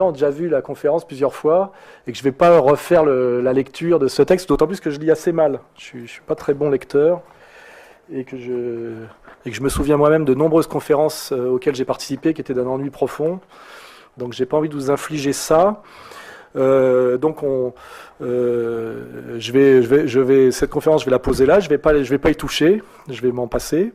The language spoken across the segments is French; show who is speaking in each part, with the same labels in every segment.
Speaker 1: ont déjà vu la conférence plusieurs fois et que je ne vais pas refaire la lecture de ce texte, d'autant plus que je lis assez mal. Je ne suis pas très bon lecteur et que je me souviens moi-même de nombreuses conférences auxquelles j'ai participé qui étaient d'un ennui profond. Donc j'ai pas envie de vous infliger ça. Cette conférence, je vais la poser là. Je vais pas y toucher. Je vais m'en passer.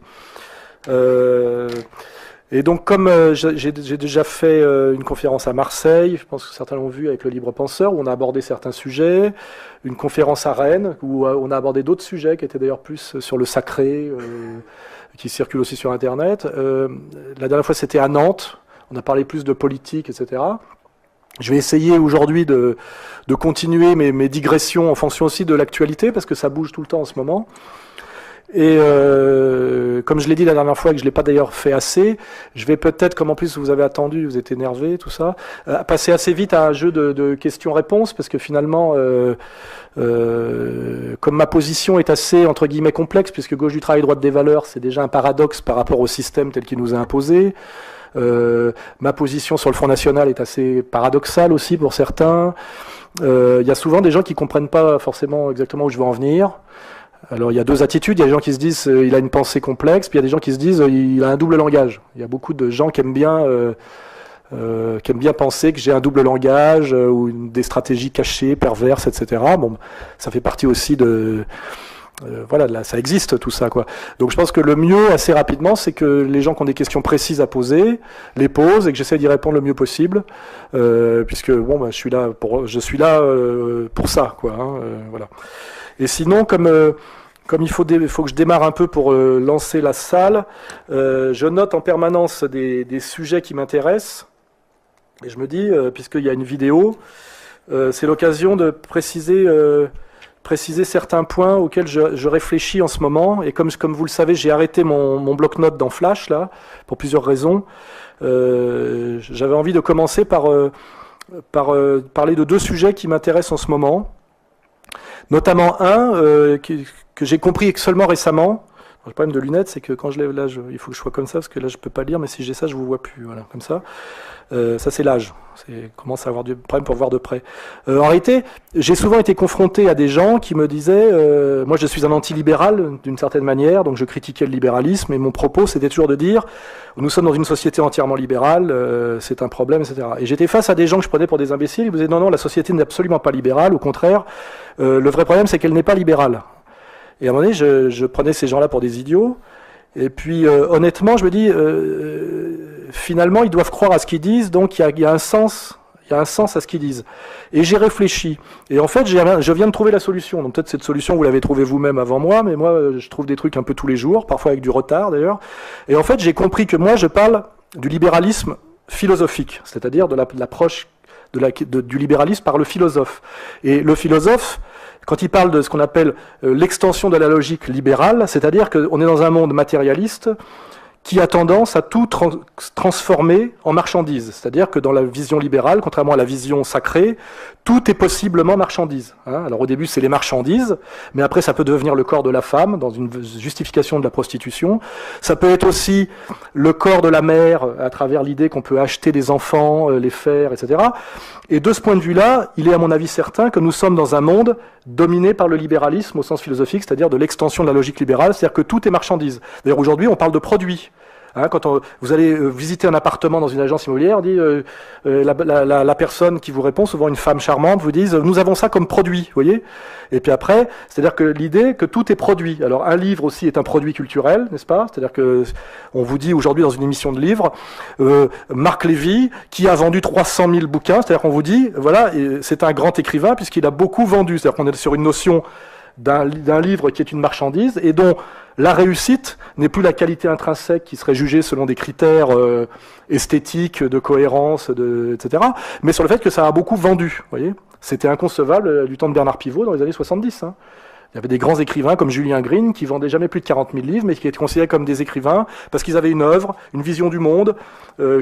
Speaker 1: Et donc, comme j'ai déjà fait une conférence à Marseille, je pense que certains l'ont vu avec le Libre Penseur, où on a abordé certains sujets, une conférence à Rennes, où on a abordé d'autres sujets, qui étaient d'ailleurs plus sur le sacré, qui circulent aussi sur Internet. La dernière fois, c'était à Nantes, on a parlé plus de politique, etc. Je vais essayer aujourd'hui de continuer mes digressions en fonction aussi de l'actualité, parce que ça bouge tout le temps en ce moment. Et comme je l'ai dit la dernière fois et que je ne l'ai pas d'ailleurs fait assez, je vais peut-être, comme en plus vous avez attendu, vous êtes énervé, tout ça, passer assez vite à un jeu de questions-réponses, parce que finalement, comme ma position est assez, entre guillemets, complexe, puisque gauche du travail, droite des valeurs, c'est déjà un paradoxe par rapport au système tel qu'il nous a imposé. Ma position sur le Front National est assez paradoxale aussi pour certains. Il y a souvent des gens qui ne comprennent pas forcément exactement où je veux en venir. Alors il y a deux attitudes, il y a des gens qui se disent il a une pensée complexe, puis il y a des gens qui se disent il a un double langage. Il y a beaucoup de gens qui aiment bien penser que j'ai un double langage ou des stratégies cachées, perverses, etc. Bon, ça fait partie aussi de voilà, là, ça existe tout ça, quoi. Donc je pense que le mieux, assez rapidement, c'est que les gens qui ont des questions précises à poser, les posent et que j'essaie d'y répondre le mieux possible, puisque bon, bah, je suis là pour ça, quoi. Hein, voilà. Et sinon, comme il faut que je démarre un peu pour lancer la salle, je note en permanence des sujets qui m'intéressent. Et je me dis, puisqu'il y a une vidéo, c'est l'occasion de préciser certains points auxquels je réfléchis en ce moment. Et comme vous le savez, j'ai arrêté mon bloc-notes dans Flash, là, pour plusieurs raisons. J'avais envie de commencer par parler de deux sujets qui m'intéressent en ce moment. Notamment un que j'ai compris seulement récemment. Le problème de lunettes, c'est que quand je lève là, il faut que je sois comme ça, parce que là, je peux pas lire, mais si j'ai ça, je vous vois plus. Voilà, comme ça. Ça, c'est l'âge. Commence à avoir du problème pour voir de près. En réalité, j'ai souvent été confronté à des gens qui me disaient moi, je suis un anti-libéral, d'une certaine manière, donc je critiquais le libéralisme, et mon propos, c'était toujours de dire nous sommes dans une société entièrement libérale, c'est un problème, etc. Et j'étais face à des gens que je prenais pour des imbéciles, ils me disaient non, la société n'est absolument pas libérale, au contraire, le vrai problème, c'est qu'elle n'est pas libérale. Et à un moment donné, je prenais ces gens-là pour des idiots. Et puis, honnêtement, je me dis, finalement, ils doivent croire à ce qu'ils disent, donc il y a un sens à ce qu'ils disent. Et j'ai réfléchi. Et en fait, je viens de trouver la solution. Donc peut-être cette solution, vous l'avez trouvée vous-même avant moi, mais moi, je trouve des trucs un peu tous les jours, parfois avec du retard d'ailleurs. Et en fait, j'ai compris que moi, je parle du libéralisme philosophique, c'est-à-dire de l'approche du libéralisme par le philosophe. Et le philosophe, quand il parle de ce qu'on appelle l'extension de la logique libérale, c'est-à-dire qu'on est dans un monde matérialiste qui a tendance à tout transformer en marchandise. C'est-à-dire que dans la vision libérale, contrairement à la vision sacrée, tout est possiblement marchandise. Hein. Alors au début, c'est les marchandises, mais après, ça peut devenir le corps de la femme, dans une justification de la prostitution. Ça peut être aussi le corps de la mère, à travers l'idée qu'on peut acheter des enfants, les faire, etc. Et de ce point de vue-là, il est à mon avis certain que nous sommes dans un monde dominé par le libéralisme au sens philosophique, c'est-à-dire de l'extension de la logique libérale, c'est-à-dire que tout est marchandise. D'ailleurs, aujourd'hui, on parle de produits. Hein, quand vous allez visiter un appartement dans une agence immobilière, on dit, la personne qui vous répond, souvent une femme charmante, vous dit nous avons ça comme produit, vous voyez. Et puis après, c'est-à-dire que l'idée que tout est produit. Alors un livre aussi est un produit culturel, n'est-ce pas? C'est-à-dire que on vous dit aujourd'hui dans une émission de livres, Marc Lévy qui a vendu 300 000 bouquins, c'est-à-dire qu'on vous dit voilà, c'est un grand écrivain puisqu'il a beaucoup vendu. C'est-à-dire qu'on est sur une notion d'un livre qui est une marchandise et dont la réussite n'est plus la qualité intrinsèque qui serait jugée selon des critères esthétiques, de cohérence, etc., mais sur le fait que ça a beaucoup vendu. Vous voyez, c'était inconcevable du temps de Bernard Pivot dans les années 70. Hein. Il y avait des grands écrivains comme Julien Green qui vendaient jamais plus de 40 000 livres, mais qui étaient considérés comme des écrivains parce qu'ils avaient une œuvre, une vision du monde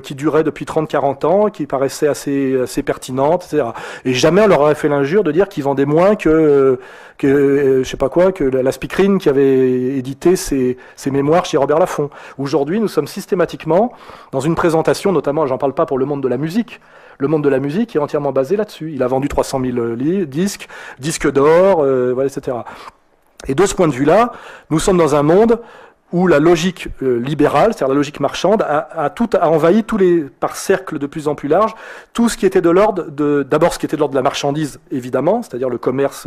Speaker 1: qui durait depuis 30-40 ans, qui paraissait assez pertinente, etc. Et jamais on leur aurait fait l'injure de dire qu'ils vendaient moins que je sais pas quoi, que la Speakerine qui avait édité ses mémoires chez Robert Laffont. Aujourd'hui, nous sommes systématiquement dans une présentation, notamment, j'en parle pas pour le monde de la musique. Le monde de la musique est entièrement basé là-dessus. Il a vendu 300 000 disques, disques d'or, voilà, etc. Et de ce point de vue-là, nous sommes dans un monde où la logique libérale, c'est-à-dire la logique marchande, a envahi par cercles de plus en plus larges, tout ce qui était de l'ordre d'abord ce qui était de l'ordre de la marchandise, évidemment, c'est-à-dire le commerce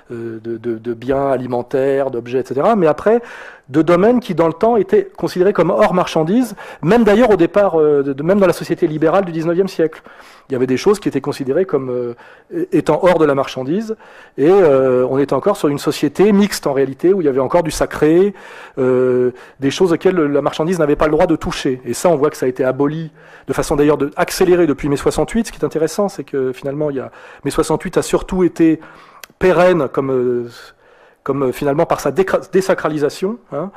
Speaker 1: de biens alimentaires, d'objets, etc. Mais après, de domaines qui, dans le temps, étaient considérés comme hors marchandise, même d'ailleurs au départ, même dans la société libérale du 19e siècle. Il y avait des choses qui étaient considérées comme étant hors de la marchandise, et on était encore sur une société mixte en réalité, où il y avait encore du sacré, des choses auxquelles la marchandise n'avait pas le droit de toucher. Et ça, on voit que ça a été aboli de façon d'ailleurs accélérée depuis mai 68. Ce qui est intéressant, c'est que finalement, mai 68 a surtout été pérenne comme finalement par sa désacralisation. Hein.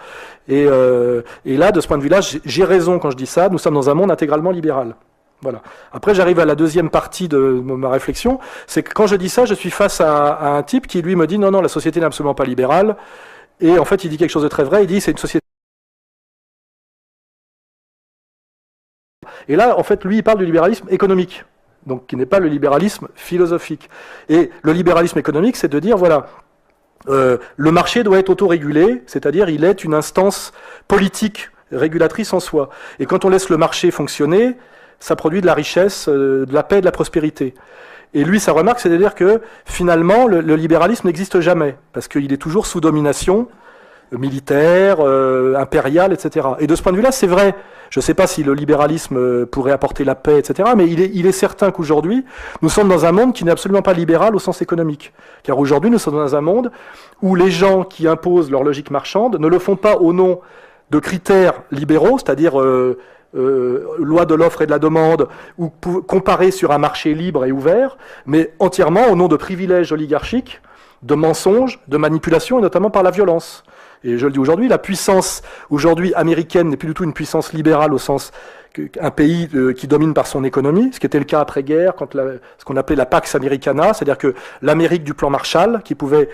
Speaker 1: Et là, de ce point de vue-là, j'ai raison quand je dis ça, nous sommes dans un monde intégralement libéral. Voilà. Après, j'arrive à la deuxième partie de ma réflexion, c'est que quand je dis ça, je suis face à un type qui, lui, me dit « Non, non, la société n'est absolument pas libérale ». Et en fait, il dit quelque chose de très vrai, il dit « C'est une société ». Et là, en fait, lui, il parle du libéralisme économique, donc qui n'est pas le libéralisme philosophique. Et le libéralisme économique, c'est de dire, voilà, le marché doit être autorégulé, c'est-à-dire il est une instance politique régulatrice en soi. Et quand on laisse le marché fonctionner, ça produit de la richesse, de la paix, de la prospérité. Et lui, sa remarque, c'est de dire que finalement, le libéralisme n'existe jamais, parce qu'il est toujours sous domination militaire, impériale, etc. Et de ce point de vue-là, c'est vrai. Je ne sais pas si le libéralisme pourrait apporter la paix, etc. Mais il est certain qu'aujourd'hui, nous sommes dans un monde qui n'est absolument pas libéral au sens économique. Car aujourd'hui, nous sommes dans un monde où les gens qui imposent leur logique marchande ne le font pas au nom de critères libéraux, c'est-à-dire loi de l'offre et de la demande, ou comparé sur un marché libre et ouvert, mais entièrement au nom de privilèges oligarchiques, de mensonges, de manipulations, et notamment par la violence. Et je le dis aujourd'hui, la puissance aujourd'hui américaine n'est plus du tout une puissance libérale au sens qu'un pays qui domine par son économie, ce qui était le cas après-guerre, quand ce qu'on appelait la Pax Americana, c'est-à-dire que l'Amérique du plan Marshall, qui pouvait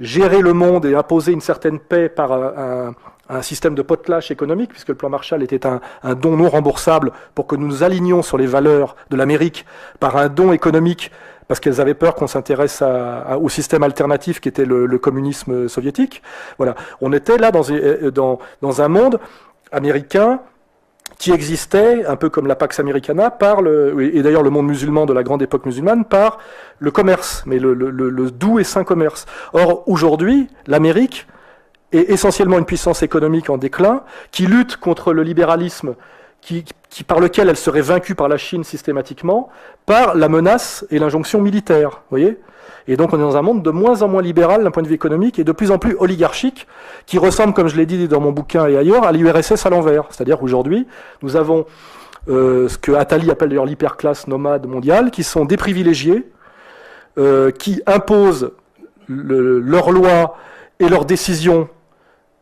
Speaker 1: gérer le monde et imposer une certaine paix par un système de potlatch économique, puisque le plan Marshall était un don non remboursable pour que nous nous alignions sur les valeurs de l'Amérique par un don économique, parce qu'elles avaient peur qu'on s'intéresse au système alternatif qui était le communisme soviétique. Voilà. On était là dans un monde américain qui existait, un peu comme la Pax Americana, et d'ailleurs le monde musulman de la grande époque musulmane, par le commerce, mais le doux et sain commerce. Or, aujourd'hui, l'Amérique est essentiellement une puissance économique en déclin, qui lutte contre le libéralisme, par lequel elle serait vaincue par la Chine systématiquement, par la menace et l'injonction militaire. Vous voyez ? Et donc on est dans un monde de moins en moins libéral d'un point de vue économique et de plus en plus oligarchique, qui ressemble, comme je l'ai dit dans mon bouquin et ailleurs, à l'URSS à l'envers. C'est-à-dire qu'aujourd'hui, nous avons ce que Attali appelle d'ailleurs l'hyperclasse nomade mondiale, qui sont des privilégiés, qui imposent leurs lois et leurs décisions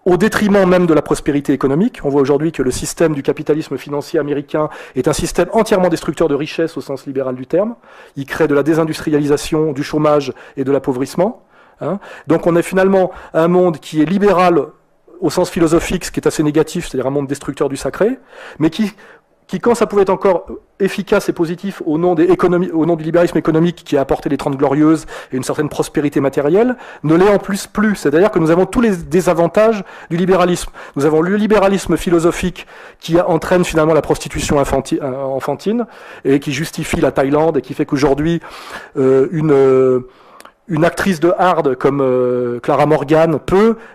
Speaker 1: au détriment même de la prospérité économique. On voit aujourd'hui que le système du capitalisme financier américain est un système entièrement destructeur de richesse au sens libéral du terme. Il crée de la désindustrialisation, du chômage et de l'appauvrissement. Hein. Donc on est finalement un monde qui est libéral au sens philosophique, ce qui est assez négatif, c'est-à-dire un monde destructeur du sacré, mais qui quand ça pouvait être encore efficace et positif au nom du libéralisme économique qui a apporté les 30 glorieuses et une certaine prospérité matérielle, ne l'est en plus. C'est-à-dire que nous avons tous les désavantages du libéralisme. Nous avons le libéralisme philosophique qui entraîne finalement la prostitution enfantine et qui justifie la Thaïlande et qui fait qu'aujourd'hui une actrice de hard comme Clara Morgan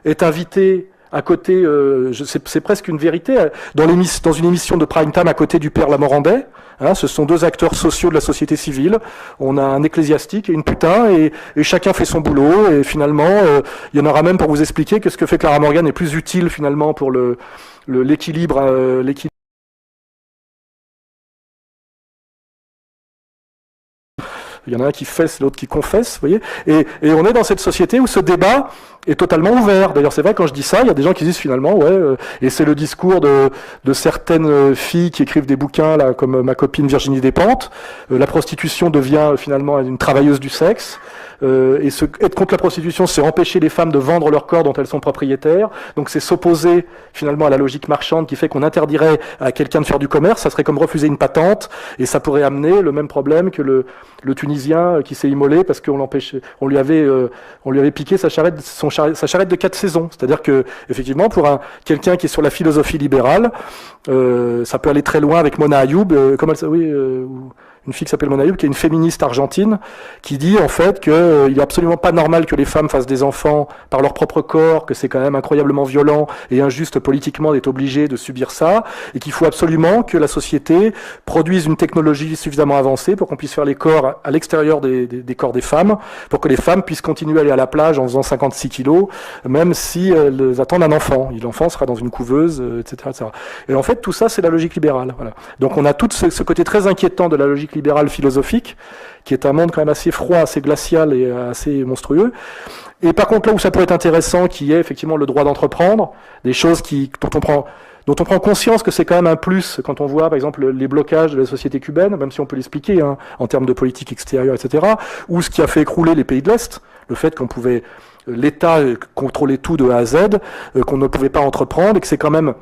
Speaker 1: est invitée à côté, c'est presque une vérité, dans une émission de prime time à côté du père Lamorandais. Hein, ce sont deux acteurs sociaux de la société civile. On a un ecclésiastique et une putain, et chacun fait son boulot. Et finalement, il y en aura même pour vous expliquer que ce que fait Clara Morgan est plus utile finalement pour l'équilibre. Il y en a un qui fesse, l'autre qui confesse, vous voyez. Et on est dans cette société où ce débat est totalement ouvert. D'ailleurs, c'est vrai, quand je dis ça, il y a des gens qui disent finalement, et c'est le discours de certaines filles qui écrivent des bouquins, là, comme ma copine Virginie Despentes, la prostitution devient finalement une travailleuse du sexe, être contre la prostitution, c'est empêcher les femmes de vendre leur corps dont elles sont propriétaires, donc c'est s'opposer finalement à la logique marchande qui fait qu'on interdirait à quelqu'un de faire du commerce, ça serait comme refuser une patente, et ça pourrait amener le même problème que le Tunisien qui s'est immolé parce qu'on l'empêchait, on lui avait piqué sa charrette de 4 saisons. C'est-à-dire que, effectivement, pour quelqu'un qui est sur la philosophie libérale, ça peut aller très loin avec Mona Ayoub, une fille qui s'appelle Mona Ayoub, qui est une féministe argentine, qui dit en fait qu'il est absolument pas normal que les femmes fassent des enfants par leur propre corps, que c'est quand même incroyablement violent et injuste politiquement d'être obligé de subir ça, et qu'il faut absolument que la société produise une technologie suffisamment avancée pour qu'on puisse faire les corps à l'extérieur des corps des femmes, pour que les femmes puissent continuer à aller à la plage en faisant 56 kilos, même si elles attendent un enfant. L'enfant sera dans une couveuse, etc., etc. Et en fait, tout ça, c'est la logique libérale. Voilà. Donc on a tout ce côté très inquiétant de la logique libérale philosophique, qui est un monde quand même assez froid, assez glacial et assez monstrueux. Et par contre, là où ça pourrait être intéressant, qui est effectivement le droit d'entreprendre, des choses dont on prend conscience que c'est quand même un plus quand on voit, par exemple, les blocages de la société cubaine, même si on peut l'expliquer en termes de politique extérieure, etc., ou ce qui a fait écrouler les pays de l'Est, le fait qu'on pouvait, l'État contrôler tout de A à Z, qu'on ne pouvait pas entreprendre, et que c'est quand même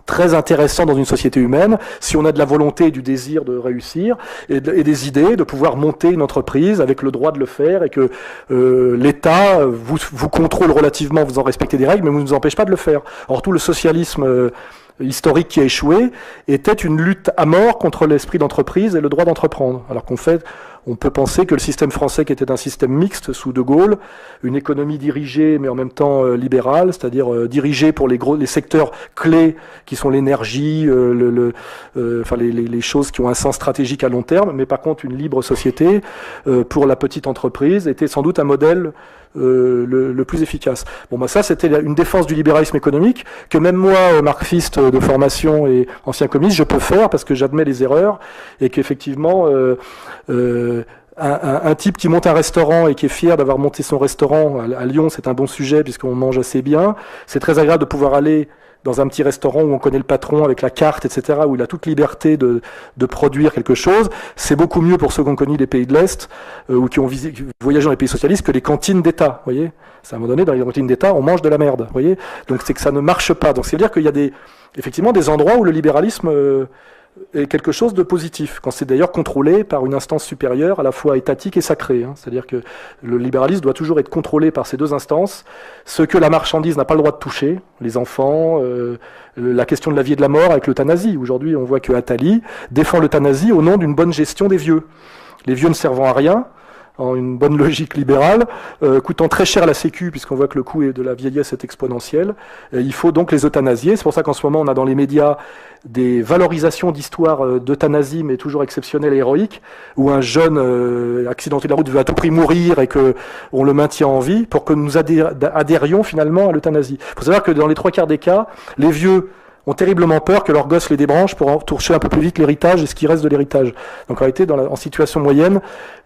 Speaker 1: très intéressant dans une société humaine, si on a de la volonté et du désir de réussir, et des idées, de pouvoir monter une entreprise avec le droit de le faire, et que l'État vous contrôle relativement, vous en respectez des règles, mais vous ne vous empêche pas de le faire. Or, tout le socialisme historique qui a échoué était une lutte à mort contre l'esprit d'entreprise et le droit d'entreprendre. Alors qu'en fait, on peut penser que le système français, qui était un système mixte sous De Gaulle, une économie dirigée mais en même temps libérale, c'est-à-dire dirigée pour les secteurs clés qui sont l'énergie, les choses qui ont un sens stratégique à long terme, mais par contre une libre société pour la petite entreprise, était sans doute un modèle le plus efficace. Bon, bah ça, c'était une défense du libéralisme économique que même moi, marxiste de formation et ancien communiste, je peux faire parce que j'admets les erreurs et qu'effectivement, un type qui monte un restaurant et qui est fier d'avoir monté son restaurant à Lyon, c'est un bon sujet puisqu'on mange assez bien. C'est très agréable de pouvoir aller dans un petit restaurant où on connaît le patron avec la carte, etc., où il a toute liberté de produire quelque chose. C'est beaucoup mieux pour ceux qui ont connu les pays de l'Est ou qui ont voyagé dans les pays socialistes que les cantines d'État. Vous voyez, c'est à un moment donné, dans les cantines d'État, on mange de la merde. Vous voyez, donc c'est que ça ne marche pas. Donc c'est-à-dire qu'il y a effectivement des endroits où le libéralisme est quelque chose de positif, quand c'est d'ailleurs contrôlé par une instance supérieure à la fois étatique et sacrée. C'est-à-dire que le libéralisme doit toujours être contrôlé par ces deux instances, ce que la marchandise n'a pas le droit de toucher, les enfants, la question de la vie et de la mort avec l'euthanasie. Aujourd'hui, on voit que Attali défend l'euthanasie au nom d'une bonne gestion des vieux. Les vieux ne servant à rien, en une bonne logique libérale, coûtant très cher à la Sécu, puisqu'on voit que le coût de la vieillesse est exponentiel. Il faut donc les euthanasier. C'est pour ça qu'en ce moment, on a dans les médias des valorisations d'histoires d'euthanasie, mais toujours exceptionnelles et héroïques, où un jeune accidenté de la route veut à tout prix mourir et qu'on le maintient en vie, pour que nous adhérions finalement à l'euthanasie. Il faut savoir que dans les 3/4 des cas, les vieux ont terriblement peur que leurs gosses les débranchent pour en toucher un peu plus vite l'héritage et ce qui reste de l'héritage. Donc en réalité, en situation moyenne,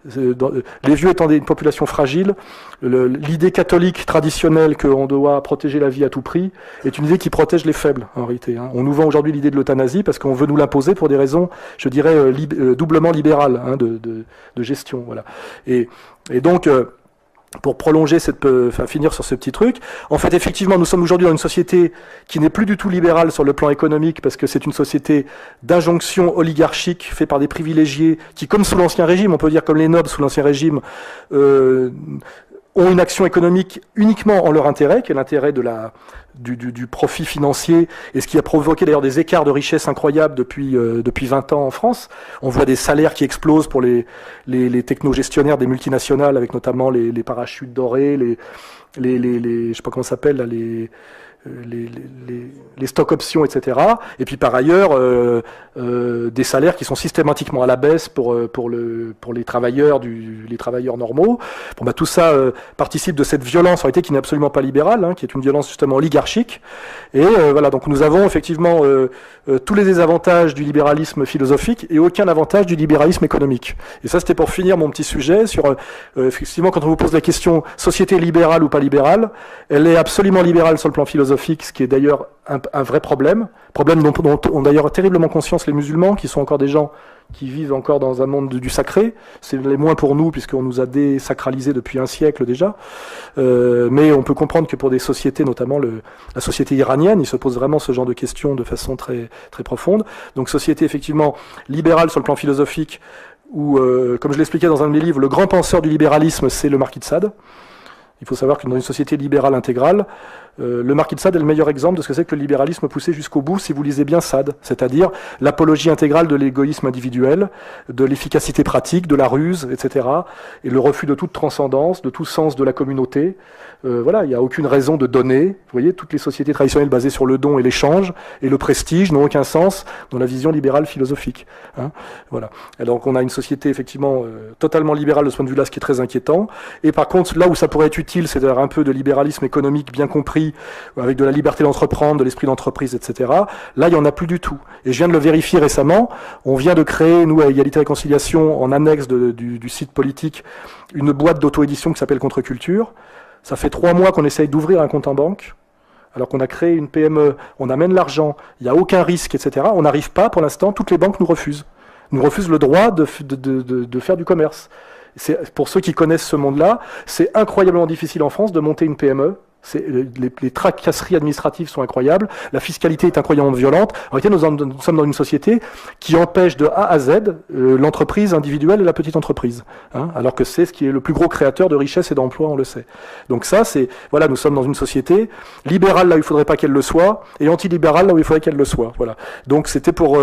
Speaker 1: les vieux étant une population fragile, l'idée catholique traditionnelle qu'on doit protéger la vie à tout prix est une idée qui protège les faibles, en réalité. On nous vend aujourd'hui l'idée de l'euthanasie parce qu'on veut nous l'imposer pour des raisons, je dirais, doublement libérales de gestion. Voilà. Et donc... pour prolonger finir sur ce petit truc. En fait, effectivement, nous sommes aujourd'hui dans une société qui n'est plus du tout libérale sur le plan économique, parce que c'est une société d'injonction oligarchique faite par des privilégiés qui, comme sous l'Ancien Régime, on peut dire comme les nobles sous l'Ancien Régime, ont une action économique uniquement en leur intérêt, qui est l'intérêt du profit financier, et ce qui a provoqué d'ailleurs des écarts de richesse incroyables depuis 20 ans en France. On voit des salaires qui explosent pour les technogestionnaires des multinationales, avec notamment les parachutes dorés, je sais pas comment ça s'appelle, là, les stocks options, etc. Et puis par ailleurs, des salaires qui sont systématiquement à la baisse pour les travailleurs les travailleurs normaux. Bon, bah, tout ça participe de cette violence en réalité qui n'est absolument pas libérale, hein, qui est une violence justement oligarchique. Et voilà, donc nous avons effectivement tous les désavantages du libéralisme philosophique et aucun avantage du libéralisme économique. Et ça, c'était pour finir mon petit sujet sur effectivement quand on vous pose la question société libérale ou pas libérale, elle est absolument libérale sur le plan philosophique, ce qui est d'ailleurs un vrai problème dont ont d'ailleurs terriblement conscience les musulmans, qui sont encore des gens qui vivent encore dans un monde du sacré. C'est les moins pour nous, puisqu'on nous a désacralisés depuis un siècle déjà. Mais on peut comprendre que pour des sociétés, notamment la société iranienne, ils se posent vraiment ce genre de questions de façon très, très profonde. Donc société effectivement libérale sur le plan philosophique, où, comme je l'expliquais dans un de mes livres, le grand penseur du libéralisme, c'est le marquis de Sade. Il faut savoir que dans une société libérale intégrale, le marquis de Sade est le meilleur exemple de ce que c'est que le libéralisme poussé jusqu'au bout si vous lisez bien Sade, c'est-à-dire l'apologie intégrale de l'égoïsme individuel, de l'efficacité pratique, de la ruse, etc., et le refus de toute transcendance, de tout sens de la communauté. Voilà, il n'y a aucune raison de donner. Vous voyez, toutes les sociétés traditionnelles basées sur le don et l'échange et le prestige n'ont aucun sens dans la vision libérale philosophique. Hein, voilà. Alors qu'on a une société effectivement totalement libérale de ce point de vue-là, ce qui est très inquiétant. Et par contre, là où ça pourrait être utile, c'est d'avoir un peu de libéralisme économique bien compris, avec de la liberté d'entreprendre, de l'esprit d'entreprise, etc. Là, il n'y en a plus du tout. Et je viens de le vérifier récemment. On vient de créer, nous, à Égalité et Réconciliation, en annexe du site politique, une boîte d'auto-édition qui s'appelle Contre-Culture. Ça fait 3 mois qu'on essaye d'ouvrir un compte en banque, alors qu'on a créé une PME, on amène l'argent, il n'y a aucun risque, etc. On n'arrive pas, pour l'instant, toutes les banques nous refusent. Nous refusent le droit de faire du commerce. Pour ceux qui connaissent ce monde-là, c'est incroyablement difficile en France de monter une PME. Les tracasseries administratives sont incroyables, la fiscalité est incroyablement violente. En réalité, nous sommes dans une société qui empêche de A à Z l'entreprise individuelle et la petite entreprise, hein, alors que c'est ce qui est le plus gros créateur de richesse et d'emploi, on le sait. Donc ça, voilà, nous sommes dans une société libérale là où il faudrait pas qu'elle le soit, et antilibérale là où il faudrait qu'elle le soit. Voilà. Donc c'était pour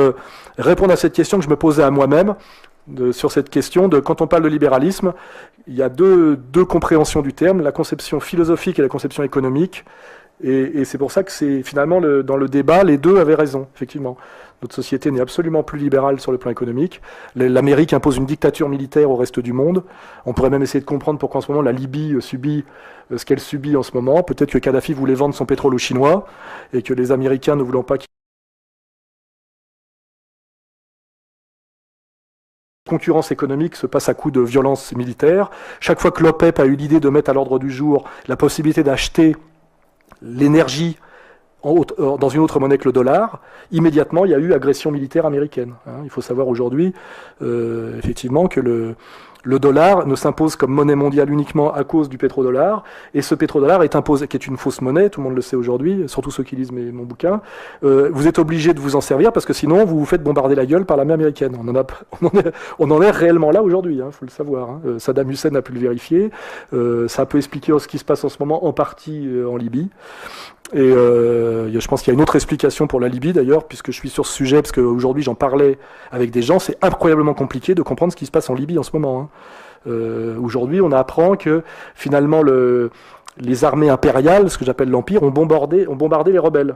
Speaker 1: répondre à cette question que je me posais à moi-même. Sur cette question de quand on parle de libéralisme, il y a deux compréhensions du terme, la conception philosophique et la conception économique, et c'est pour ça que c'est finalement dans le débat, les deux avaient raison, effectivement. Notre société n'est absolument plus libérale sur le plan économique. L'Amérique impose une dictature militaire au reste du monde. On pourrait même essayer de comprendre pourquoi en ce moment la Libye subit ce qu'elle subit en ce moment. Peut-être que Kadhafi voulait vendre son pétrole aux Chinois, et que les Américains ne voulant pas concurrence économique se passe à coup de violence militaire. Chaque fois que l'OPEP a eu l'idée de mettre à l'ordre du jour la possibilité d'acheter l'énergie dans une autre monnaie que le dollar, immédiatement il y a eu agression militaire américaine. Il faut savoir aujourd'hui effectivement que le dollar ne s'impose comme monnaie mondiale uniquement à cause du pétrodollar, et ce pétrodollar est imposé, qui est une fausse monnaie, tout le monde le sait aujourd'hui, surtout ceux qui lisent mon bouquin. Vous êtes obligé de vous en servir parce que sinon vous vous faites bombarder la gueule par l'armée américaine. On en est réellement là aujourd'hui, faut le savoir. Saddam Hussein a pu le vérifier. Ça peut expliquer ce qui se passe en ce moment en partie en Libye. Et je pense qu'il y a une autre explication pour la Libye d'ailleurs, puisque je suis sur ce sujet, parce qu'aujourd'hui j'en parlais avec des gens, c'est incroyablement compliqué de comprendre ce qui se passe en Libye en ce moment. Aujourd'hui on apprend que finalement les armées impériales, ce que j'appelle l'Empire, ont bombardé les rebelles.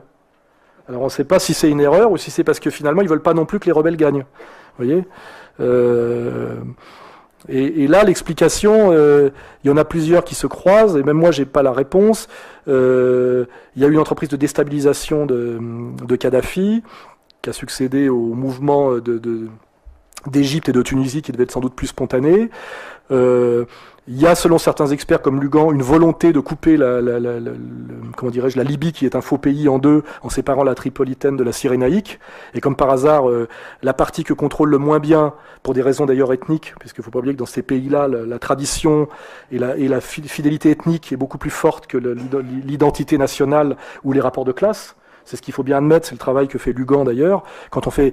Speaker 1: Alors on ne sait pas si c'est une erreur ou si c'est parce que finalement ils ne veulent pas non plus que les rebelles gagnent. Vous voyez et là, l'explication, il y en a plusieurs qui se croisent, et même moi, j'ai pas la réponse. Il y a eu une entreprise de déstabilisation de Kadhafi, qui a succédé au mouvement d'Égypte et de Tunisie, qui devait être sans doute plus spontané. Il y a, selon certains experts comme Lugan, une volonté de couper comment dirais-je, la Libye, qui est un faux pays, en deux, en séparant la Tripolitaine de la Cyrénaïque. Et comme par hasard, la partie que contrôle le moins bien, pour des raisons d'ailleurs ethniques, puisqu'il ne faut pas oublier que dans ces pays-là, la tradition et la fidélité ethnique est beaucoup plus forte que l'identité nationale ou les rapports de classe. C'est ce qu'il faut bien admettre, c'est le travail que fait Lugan d'ailleurs. Quand on fait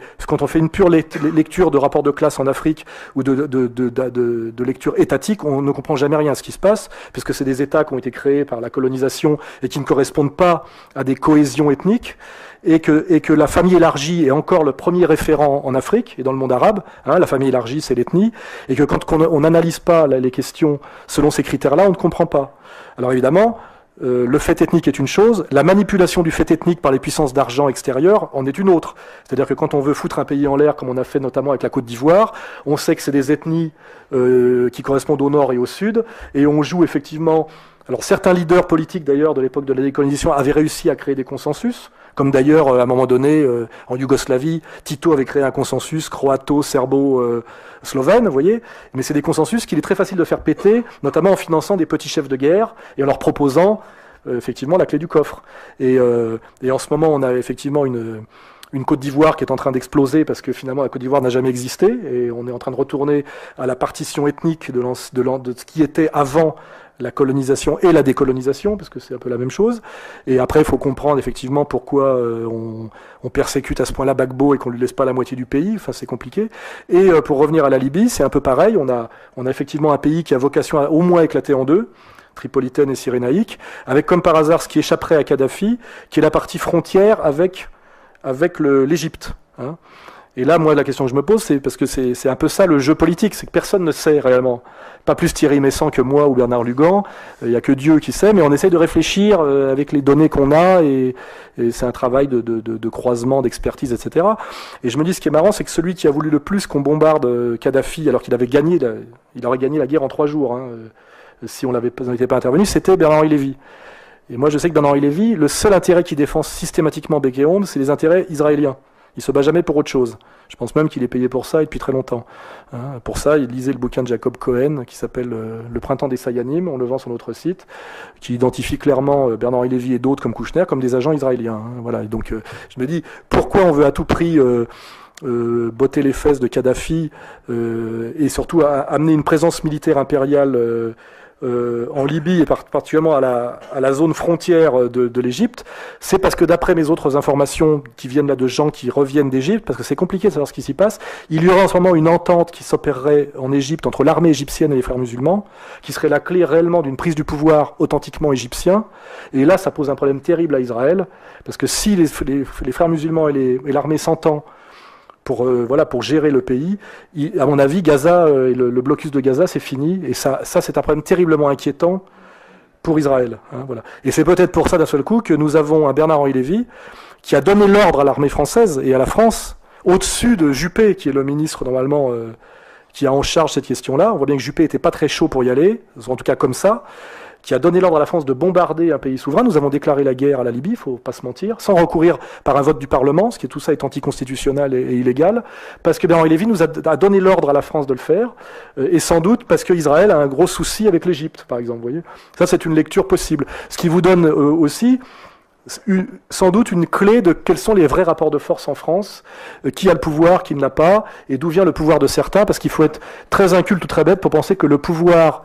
Speaker 1: une pure lecture de rapports de classe en Afrique ou de lecture étatique, on ne comprend jamais rien à ce qui se passe, puisque c'est des États qui ont été créés par la colonisation et qui ne correspondent pas à des cohésions ethniques, et que la famille élargie est encore le premier référent en Afrique et dans le monde arabe. La famille élargie, c'est l'ethnie, et que quand on n'analyse pas les questions selon ces critères-là, on ne comprend pas. Alors évidemment, le fait ethnique est une chose, la manipulation du fait ethnique par les puissances d'argent extérieures en est une autre. C'est-à-dire que quand on veut foutre un pays en l'air, comme on a fait notamment avec la Côte d'Ivoire, on sait que c'est des ethnies qui correspondent au nord et au sud, et on joue effectivement... Alors certains leaders politiques d'ailleurs de l'époque de la décolonisation avaient réussi à créer des consensus, comme d'ailleurs à un moment donné en Yougoslavie, Tito avait créé un consensus croato-serbo-slovène, vous voyez, mais c'est des consensus qu'il est très facile de faire péter, notamment en finançant des petits chefs de guerre et en leur proposant effectivement la clé du coffre. Et en ce moment on a effectivement une Côte d'Ivoire qui est en train d'exploser parce que finalement la Côte d'Ivoire n'a jamais existé et on est en train de retourner à la partition ethnique de ce qui était avant la colonisation et la décolonisation, parce que c'est un peu la même chose. Et après, il faut comprendre effectivement pourquoi on persécute à ce point-là Gbagbo et qu'on lui laisse pas la moitié du pays. Enfin, c'est compliqué. Et pour revenir à la Libye, c'est un peu pareil. On a effectivement un pays qui a vocation à au moins éclater en deux, tripolitaine et cyrénaïque, avec comme par hasard ce qui échapperait à Kadhafi, qui est la partie frontière avec l'Égypte. Hein. Et là, moi, la question que je me pose, c'est parce que c'est un peu ça le jeu politique, c'est que personne ne sait réellement. Pas plus Thierry Messant que moi ou Bernard Lugan, il n'y a que Dieu qui sait, mais on essaie de réfléchir avec les données qu'on a, et c'est un travail de croisement, d'expertise, etc. Et je me dis, ce qui est marrant, c'est que celui qui a voulu le plus qu'on bombarde Kadhafi, alors qu'il avait gagné, il aurait gagné la guerre en 3 jours, hein, si on n'était pas intervenu, c'était Bernard-Henri Lévy. Et moi, je sais que Bernard-Henri Lévy, le seul intérêt qu'il défend systématiquement bec et ongle, c'est les intérêts israéliens. Il se bat jamais pour autre chose. Je pense même qu'il est payé pour ça et depuis très longtemps. Hein, pour ça, il lisait le bouquin de Jacob Cohen qui s'appelle Le printemps des Sayanim, on le vend sur notre site, qui identifie clairement Bernard-Henri Lévy et d'autres comme Kouchner comme des agents israéliens. Hein, voilà. Et donc, je me dis, pourquoi on veut à tout prix botter les fesses de Kadhafi et surtout amener une présence militaire impériale en Libye et particulièrement à la zone frontière de l'Égypte, c'est parce que d'après mes autres informations qui viennent là de gens qui reviennent d'Égypte, parce que c'est compliqué de savoir ce qui s'y passe, il y aurait en ce moment une entente qui s'opérerait en Égypte entre l'armée égyptienne et les frères musulmans, qui serait la clé réellement d'une prise du pouvoir authentiquement égyptien, et là ça pose un problème terrible à Israël, parce que si les frères musulmans et l'armée s'entendent pour gérer le pays. À mon avis, Gaza, le blocus de Gaza, c'est fini. Et ça c'est un problème terriblement inquiétant pour Israël. Hein, voilà. Et c'est peut-être pour ça, d'un seul coup, que nous avons un Bernard-Henri Lévy qui a donné l'ordre à l'armée française et à la France, au-dessus de Juppé, qui est le ministre, normalement, qui a en charge cette question-là. On voit bien que Juppé n'était pas très chaud pour y aller, en tout cas comme ça, qui a donné l'ordre à la France de bombarder un pays souverain. Nous avons déclaré la guerre à la Libye, il ne faut pas se mentir, sans recourir par un vote du Parlement, ce qui tout ça est anticonstitutionnel et illégal, parce que Bernard-Henri Lévy nous a donné l'ordre à la France de le faire, et sans doute parce qu'Israël a un gros souci avec l'Égypte, par exemple. Vous voyez, ça, c'est une lecture possible. Ce qui vous donne aussi sans doute une clé de quels sont les vrais rapports de force en France, qui a le pouvoir, qui ne l'a pas, et d'où vient le pouvoir de certains, parce qu'il faut être très inculte ou très bête pour penser que le pouvoir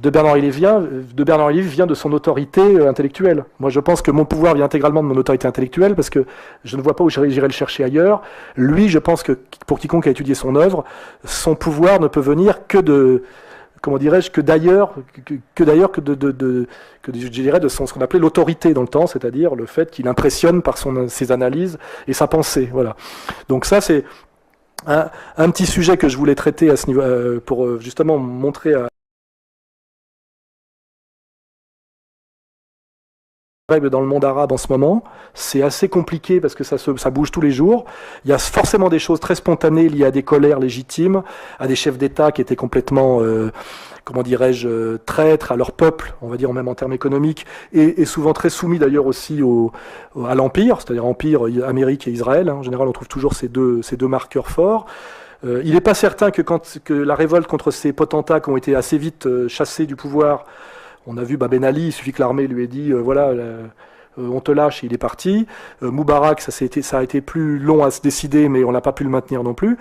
Speaker 1: de Bernard-Henri Lévy vient de son autorité intellectuelle. Moi, je pense que mon pouvoir vient intégralement de mon autorité intellectuelle, parce que je ne vois pas où j'irai le chercher ailleurs. Lui, je pense que pour quiconque a étudié son œuvre, son pouvoir ne peut venir que de, comment dirais-je, que d'ailleurs, je dirais de ce qu'on appelait l'autorité dans le temps, c'est-à-dire le fait qu'il impressionne par ses analyses et sa pensée. Voilà. Donc ça, c'est un petit sujet que je voulais traiter à ce niveau, pour justement montrer dans le monde arabe en ce moment, c'est assez compliqué parce que ça bouge tous les jours. Il y a forcément des choses très spontanées liées à des colères légitimes, à des chefs d'État qui étaient complètement, comment dirais-je, traîtres à leur peuple, on va dire même en termes économiques, et souvent très soumis d'ailleurs aussi à l'Empire, c'est-à-dire Empire, Amérique et Israël. Hein. En général, on trouve toujours ces deux marqueurs forts. Il n'est pas certain que la révolte contre ces potentats qui ont été assez vite chassés du pouvoir. On a vu Ben Ali, il suffit que l'armée lui ait dit voilà, on te lâche, et il est parti. Moubarak, ça a été plus long à se décider, mais on n'a pas pu le maintenir non plus.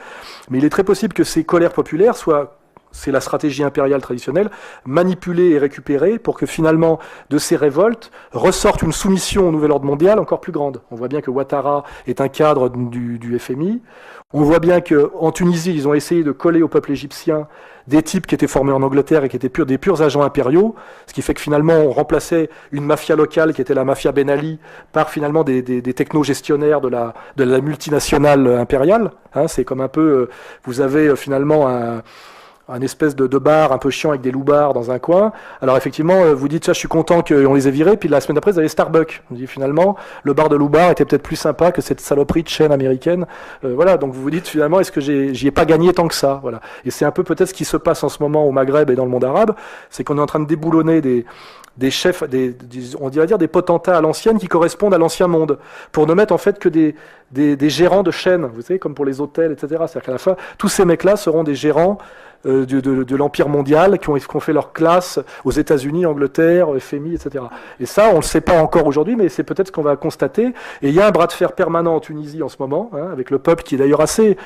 Speaker 1: Mais il est très possible que ces colères populaires soient, c'est la stratégie impériale traditionnelle, manipulée et récupérée pour que finalement de ces révoltes ressorte une soumission au nouvel ordre mondial encore plus grande. On voit bien que Ouattara est un cadre du FMI. On voit bien qu'en Tunisie, ils ont essayé de coller au peuple égyptien des types qui étaient formés en Angleterre et qui étaient des purs agents impériaux, ce qui fait que finalement on remplaçait une mafia locale qui était la mafia Ben Ali par finalement des techno-gestionnaires de la multinationale impériale. Hein, c'est comme un peu, vous avez finalement un espèce de bar un peu chiant avec des loupards dans un coin. Alors effectivement, vous dites, ça, je suis content qu'on les ait virés, puis la semaine d'après, vous avez Starbucks. Vous dites, finalement, le bar de loupards était peut-être plus sympa que cette saloperie de chaîne américaine. Voilà, donc vous vous dites, finalement, est-ce que j'y ai pas gagné tant que ça? Voilà. Et c'est un peu peut-être ce qui se passe en ce moment au Maghreb et dans le monde arabe, c'est qu'on est en train de déboulonner des chefs, on dirait dire des potentats à l'ancienne qui correspondent à l'ancien monde, pour ne mettre en fait que des gérants de chaînes, vous savez, comme pour les hôtels, etc. C'est-à-dire qu'à la fin, tous ces mecs-là seront des gérants de l'Empire mondial, qui ont fait leur classe aux États-Unis, Angleterre, FMI, etc. Et ça, on ne le sait pas encore aujourd'hui, mais c'est peut-être ce qu'on va constater. Et il y a un bras de fer permanent en Tunisie en ce moment, hein, avec le peuple qui est d'ailleurs assez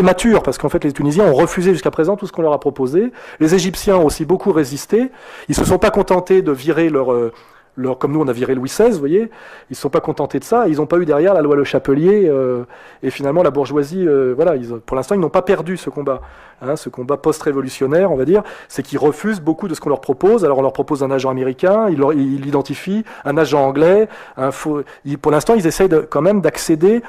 Speaker 1: mature, parce qu'en fait, les Tunisiens ont refusé jusqu'à présent tout ce qu'on leur a proposé. Les Égyptiens ont aussi beaucoup résisté. Ils se sont pas contentés de virer comme nous on a viré Louis XVI, vous voyez, ils ne se sont pas contentés de ça, ils n'ont pas eu derrière la loi Le Chapelier, et finalement la bourgeoisie, voilà, pour l'instant ils n'ont pas perdu ce combat, hein, ce combat post-révolutionnaire, on va dire, c'est qu'ils refusent beaucoup de ce qu'on leur propose. Alors on leur propose un agent américain, ils l'identifient, un agent anglais, pour l'instant ils essayent quand même d'accéder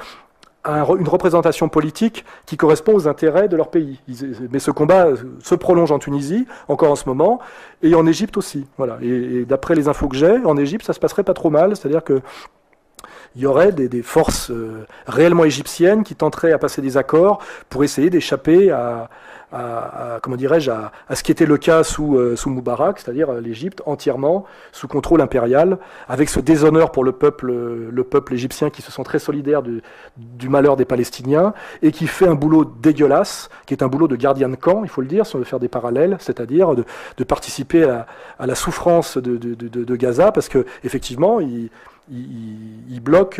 Speaker 1: une représentation politique qui correspond aux intérêts de leur pays. Mais ce combat se prolonge en Tunisie, encore en ce moment, et en Égypte aussi. Voilà. Et d'après les infos que j'ai, en Égypte, ça se passerait pas trop mal, c'est-à-dire que il y aurait des forces réellement égyptiennes qui tenteraient à passer des accords pour essayer d'échapper comment dirais-je, à ce qui était le cas sous Moubarak, c'est-à-dire l'Égypte entièrement sous contrôle impérial, avec ce déshonneur pour le peuple égyptien qui se sent très solidaire du malheur des Palestiniens et qui fait un boulot dégueulasse, qui est un boulot de gardien de camp, il faut le dire, si on veut faire des parallèles, c'est-à-dire de participer à la souffrance de Gaza, parce que effectivement, il bloque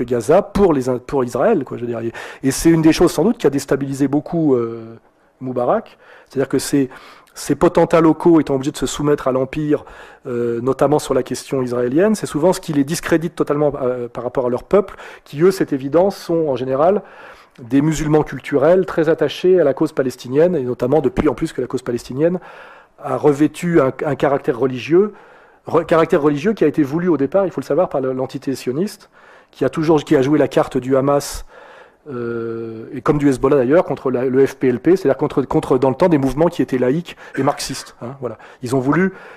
Speaker 1: Gaza pour Israël, quoi, je veux dire. Et c'est une des choses sans doute qui a déstabilisé beaucoup Moubarak, c'est-à-dire que ces potentats locaux étant obligés de se soumettre à l'Empire, notamment sur la question israélienne, c'est souvent ce qui les discrédite totalement par rapport à leur peuple, qui eux, c'est évident, sont en général des musulmans culturels très attachés à la cause palestinienne, et notamment depuis en plus que la cause palestinienne a revêtu un caractère religieux qui a été voulu au départ, il faut le savoir, par l'entité sioniste, qui a joué la carte du Hamas, et comme du Hezbollah d'ailleurs, contre le FPLP, c'est-à-dire contre dans le temps des mouvements qui étaient laïques et marxistes. Hein, voilà.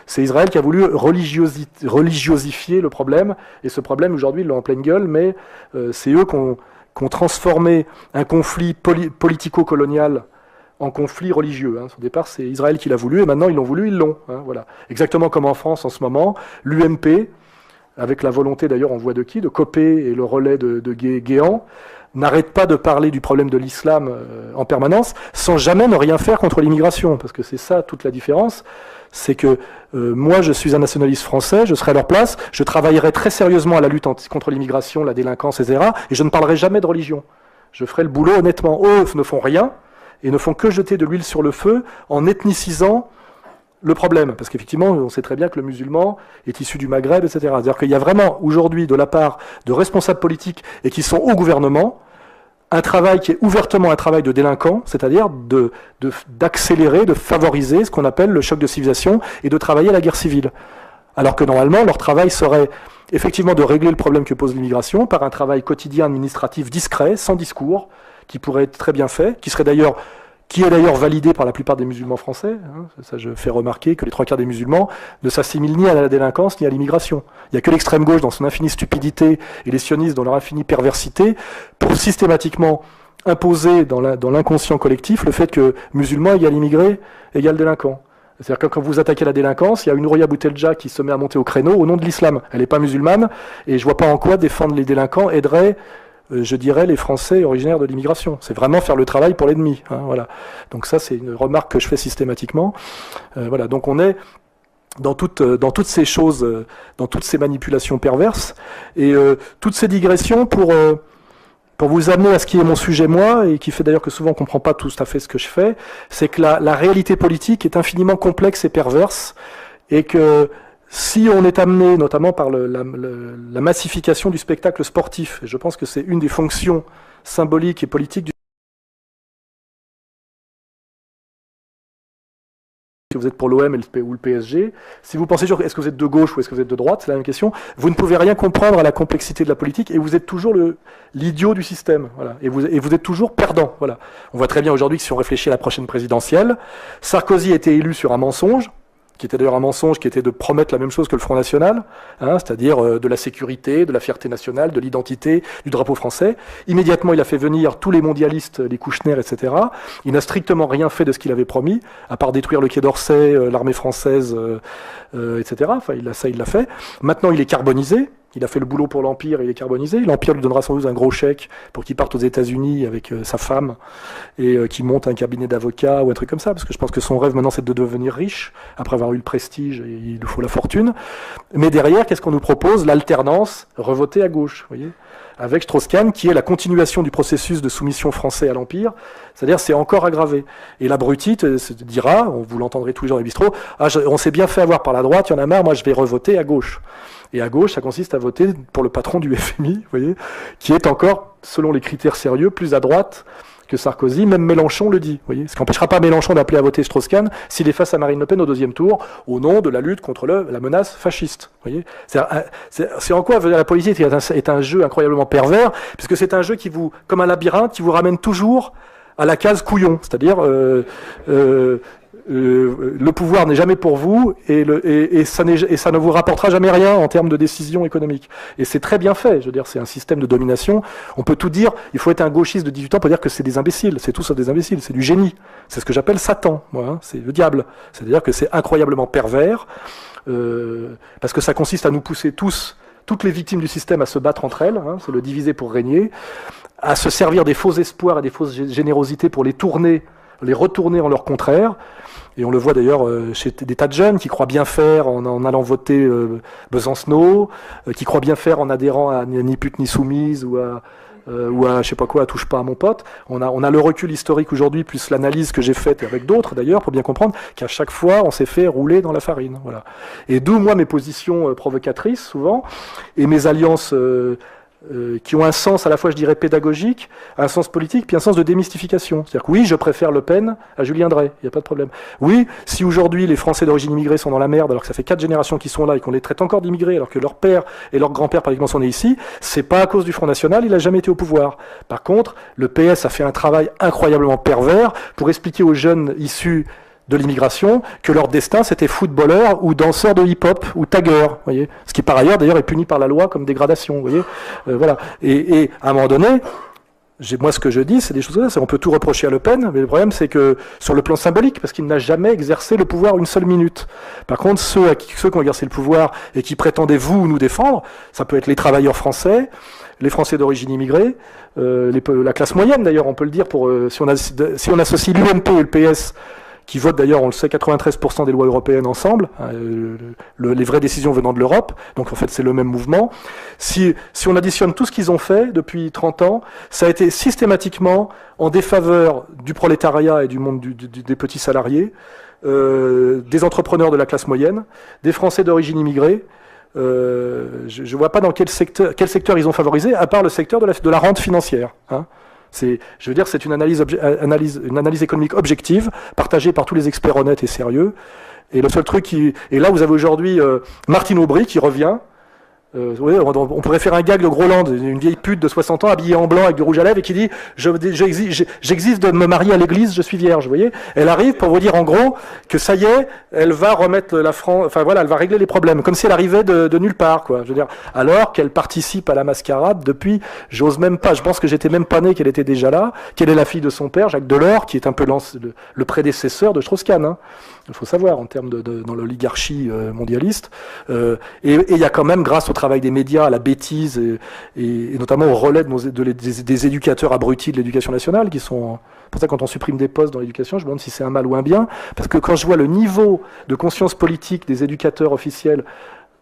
Speaker 1: C'est Israël qui a voulu religiosifier le problème, et ce problème aujourd'hui ils l'ont en pleine gueule, mais c'est eux qui ont transformé un conflit politico-colonial en conflit religieux. Hein. Au départ, c'est Israël qui l'a voulu, et maintenant ils l'ont voulu, ils l'ont. Hein, voilà. Exactement comme en France en ce moment, l'UMP, avec la volonté d'ailleurs, on voit de qui, de Copé et le relais de Guéant, n'arrête pas de parler du problème de l'islam en permanence, sans jamais ne rien faire contre l'immigration, parce que c'est ça toute la différence, c'est que moi je suis un nationaliste français, je serai à leur place, je travaillerai très sérieusement à la lutte contre l'immigration, la délinquance, etc., et je ne parlerai jamais de religion. Je ferai le boulot honnêtement. Eux ne font rien, et ne font que jeter de l'huile sur le feu en ethnicisant le problème. Parce qu'effectivement, on sait très bien que le musulman est issu du Maghreb, etc. C'est-à-dire qu'il y a vraiment aujourd'hui, de la part de responsables politiques et qui sont au gouvernement, un travail qui est ouvertement un travail de délinquant, c'est-à-dire d'accélérer, de favoriser ce qu'on appelle le choc de civilisation et de travailler à la guerre civile. Alors que normalement, leur travail serait effectivement de régler le problème que pose l'immigration par un travail quotidien administratif discret, sans discours, qui pourrait être très bien fait, qui est d'ailleurs validé par la plupart des musulmans français. Hein. Ça, je fais remarquer que les 3/4 des musulmans ne s'assimilent ni à la délinquance ni à l'immigration. Il n'y a que l'extrême gauche dans son infinie stupidité et les sionistes dans leur infinie perversité pour systématiquement imposer dans l'inconscient collectif le fait que musulman égale immigré égale délinquant. C'est-à-dire que quand vous attaquez la délinquance, il y a une Nouria Boutelja qui se met à monter au créneau au nom de l'islam. Elle n'est pas musulmane, et je vois pas en quoi défendre les délinquants aiderait, je dirais, les Français originaires de l'immigration. C'est vraiment faire le travail pour l'ennemi. Hein, voilà. Donc ça, c'est une remarque que je fais systématiquement. Voilà. Donc on est dans toutes ces choses, dans toutes ces manipulations perverses, et toutes ces digressions pour vous amener à ce qui est mon sujet moi, et qui fait d'ailleurs que souvent on ne comprend pas tout à fait ce que je fais, c'est que la réalité politique est infiniment complexe et perverse, et que si on est amené, notamment par la massification du spectacle sportif, et je pense que c'est une des fonctions symboliques et politiques du que vous êtes pour l'OM ou le PSG, si vous pensez toujours est-ce que vous êtes de gauche ou est-ce que vous êtes de droite, c'est la même question, vous ne pouvez rien comprendre à la complexité de la politique et vous êtes toujours l'idiot du système. Voilà. Et vous êtes toujours perdant. Voilà. On voit très bien aujourd'hui que si on réfléchit à la prochaine présidentielle, Sarkozy a été élu sur un mensonge, qui était d'ailleurs un mensonge, qui était de promettre la même chose que le Front National, hein, c'est-à-dire de la sécurité, de la fierté nationale, de l'identité, du drapeau français. Immédiatement, il a fait venir tous les mondialistes, les Kouchner, etc. Il n'a strictement rien fait de ce qu'il avait promis, à part détruire le Quai d'Orsay, l'armée française, etc. Enfin, il l'a fait. Maintenant, il est carbonisé. Il a fait le boulot pour l'Empire, il est carbonisé. L'Empire lui donnera sans doute un gros chèque pour qu'il parte aux États-Unis avec sa femme et qu'il monte un cabinet d'avocats ou un truc comme ça, parce que je pense que son rêve maintenant c'est de devenir riche, après avoir eu le prestige et il lui faut la fortune. Mais derrière, qu'est-ce qu'on nous propose? L'alternance, revoter à gauche, vous voyez, avec Strauss-Kahn, qui est la continuation du processus de soumission français à l'Empire, c'est-à-dire c'est encore aggravé. Et l'abruti se dira, vous l'entendrez tous les jours dans les bistrots, on s'est bien fait avoir par la droite, il y en a marre, moi je vais revoter à gauche. Et à gauche, ça consiste à voter pour le patron du FMI, vous voyez, qui est encore, selon les critères sérieux, plus à droite que Sarkozy. Même Mélenchon le dit, vous voyez. Ce qui n'empêchera pas Mélenchon d'appeler à voter Strauss-Kahn s'il est face à Marine Le Pen au deuxième tour, au nom de la lutte contre la menace fasciste. Vous voyez. C'est en quoi la politique est un jeu incroyablement pervers, puisque c'est un jeu qui vous, comme un labyrinthe, qui vous ramène toujours à la case couillon, c'est-à-dire le pouvoir n'est jamais pour vous et ça ne vous rapportera jamais rien en termes de décision économique. Et c'est très bien fait, je veux dire, c'est un système de domination. On peut tout dire, il faut être un gauchiste de 18 ans pour dire que c'est des imbéciles, c'est tout sauf des imbéciles, c'est du génie. C'est ce que j'appelle Satan, moi, hein, c'est le diable. C'est-à-dire que c'est incroyablement pervers, parce que ça consiste à nous pousser toutes les victimes du système à se battre entre elles, hein, c'est le diviser pour régner, à se servir des faux espoirs et des fausses générosités pour les retourner en leur contraire. Et on le voit d'ailleurs chez des tas de jeunes qui croient bien faire en allant voter Besancenot, qui croient bien faire en adhérant à Ni pute ni soumise ou à je sais pas quoi, touche pas à mon pote. On a le recul historique aujourd'hui, plus l'analyse que j'ai faite avec d'autres d'ailleurs, pour bien comprendre qu'à chaque fois on s'est fait rouler dans la farine. Voilà. Et d'où moi mes positions provocatrices souvent et mes alliances qui ont un sens à la fois, je dirais, pédagogique, un sens politique, puis un sens de démystification. C'est-à-dire que oui, je préfère Le Pen à Julien Drey, il n'y a pas de problème. Oui, si aujourd'hui les Français d'origine immigrée sont dans la merde, alors que ça fait 4 générations qu'ils sont là et qu'on les traite encore d'immigrés, alors que leur père et leur grand-père, pratiquement, sont nés ici, c'est pas à cause du Front National, il n'a jamais été au pouvoir. Par contre, le PS a fait un travail incroyablement pervers pour expliquer aux jeunes issus de l'immigration, que leur destin c'était footballeur ou danseur de hip-hop ou tagueur, voyez, ce qui par ailleurs d'ailleurs est puni par la loi comme dégradation, voyez, voilà. Et à un moment donné, moi ce que je dis, c'est des choses comme ça, on peut tout reprocher à Le Pen, mais le problème c'est que sur le plan symbolique, parce qu'il n'a jamais exercé le pouvoir une seule minute. Par contre, ceux qui ont exercé le pouvoir et qui prétendaient nous défendre, ça peut être les travailleurs français, les Français d'origine immigrée, la classe moyenne d'ailleurs, on peut le dire, si on associe l'UMP et le PS, qui votent d'ailleurs, on le sait, 93% des lois européennes ensemble, les vraies décisions venant de l'Europe, donc en fait c'est le même mouvement. Si on additionne tout ce qu'ils ont fait depuis 30 ans, ça a été systématiquement en défaveur du prolétariat et du monde des petits salariés, des entrepreneurs de la classe moyenne, des Français d'origine immigrée. Je ne vois pas dans quel secteur ils ont favorisé, à part le secteur de la rente financière, hein. Je veux dire, c'est une analyse économique objective, partagée par tous les experts honnêtes et sérieux. Et le seul truc et là, vous avez aujourd'hui Martine Aubry qui revient. On pourrait faire un gag de Groland, une vieille pute de 60 ans habillée en blanc avec du rouge à lèvres et qui dit j'existe de me marier à l'église, je suis vierge, vous voyez. Elle arrive pour vous dire en gros que ça y est, elle va remettre la France, enfin voilà, elle va régler les problèmes, comme si elle arrivait de nulle part, quoi. Je veux dire, alors qu'elle participe à la mascarade depuis, j'ose même pas, je pense que j'étais même pas né qu'elle était déjà là, qu'elle est la fille de son père, Jacques Delors, qui est un peu le prédécesseur de Strauss-Kahn, hein. Il faut savoir, en termes dans l'oligarchie mondialiste. Et il y a quand même, grâce au travail des médias, à la bêtise, et notamment au relais des éducateurs abrutis de l'éducation nationale, qui sont... Pour ça, quand on supprime des postes dans l'éducation, je me demande si c'est un mal ou un bien, parce que quand je vois le niveau de conscience politique des éducateurs officiels,